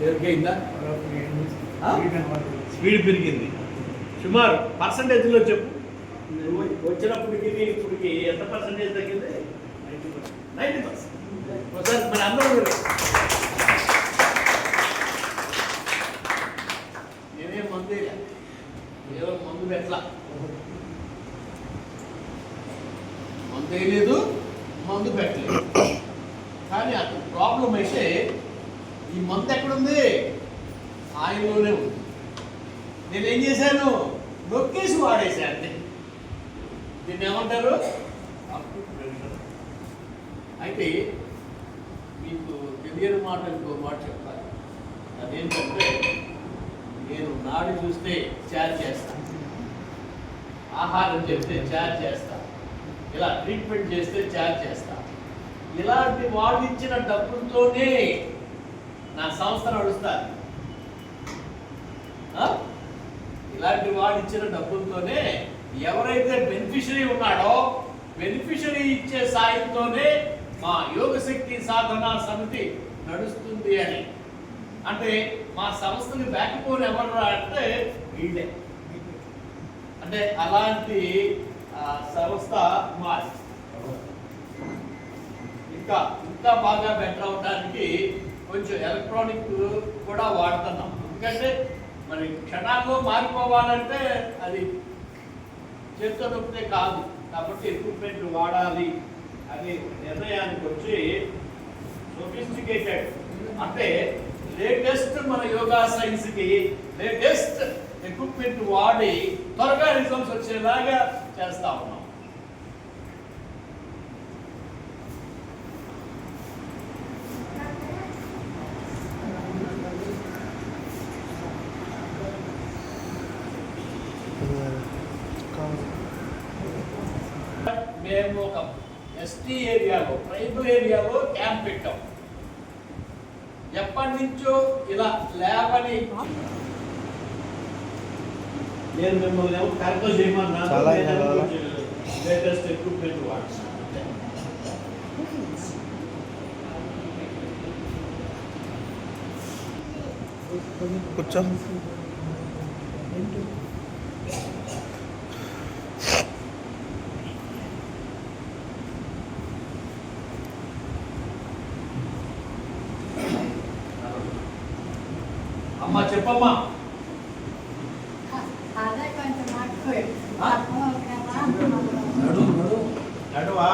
ఎవరికైందా? Speed పెరిగింది. సుమారు పర్సంటేజ్లో చెప్పు. వచ్చినప్పటికి ఇప్పటికి ఎంత పర్సంటేజ్ తగ్గింది? 90%. ఒకసారి మన అందరూ నేనేం మందు ఏదో మందు పెట్టలా, మందు వేయలేదు, మందు పెట్టలేదు. కానీ అక్కడ ప్రాబ్లం అయితే ఈ మందు ఎక్కడుంది? ఆయిల్లోనే ఉంది. నేనేం చేశాను? నొక్కేసి వాడేశాను. దీన్ని ఏమంటారు? అయితే మీకు తెలియని మాట ఇంకో మాట చెప్పాలి. అదేంటంటే నేను నాడి చూస్తే చార్జ్ చేస్తాను, ఆహారం చెప్తే చార్జ్ చేస్తాను, ఇలా ట్రీట్మెంట్ చేస్తే చార్జ్ చేస్తాను. ఇలాంటి వాళ్ళు ఇచ్చిన డబ్బులతోనే నా సంస్థ నడుస్తారు. ఇలాంటి వాడు ఇచ్చిన డబ్బులతోనే ఎవరైతే బెనిఫిషరీ ఉన్నాడో బెనిఫిషరీ ఇచ్చే సాయంతోనే మా యోగశక్తి సాధన సమితి నడుస్తుంది అని. అంటే మా సంస్థని బ్యాక్బోన్ ఎవరు అంటే వీళ్ళే. అంటే అలాంటి సంస్థ మాది. ఇంకా ఇంకా బాగా బెటర్ అవడానికి కొంచెం ఎలక్ట్రానిక్ కూడా వాడుతున్నాం. ఎందుకంటే మరి క్షణాల్లో మారిపోవాలంటే అది చేతితో నొప్పితే కాదు, కాబట్టి ఎక్విప్మెంట్ వాడాలి అనే నిర్ణయానికి వచ్చి సోఫిస్టికేటెడ్ అంటే లేటెస్ట్ మన యోగా సైన్స్కి లేటెస్ట్ ఎక్విప్మెంట్ వాడి త్వరగా రిజల్ట్స్ వచ్చేలాగా చేస్తా ఉన్నాం. మేము ఒక ఎస్టీ ఏరియాలో, ట్రైబల్ ఏరియాలో క్యాంప్ పెట్టాం. ఎప్పటి నుంచో ఇలా ల్యాబ్ అని నేను మిమ్మల్ని ఎవరు కరెక్ట్గా చేయమన్నా లేటెస్ట్ ఎక్విప్మెంట్ వాడుతున్నాను. కూర్చో. అమ్మా చెప్పమ్మా. నడువా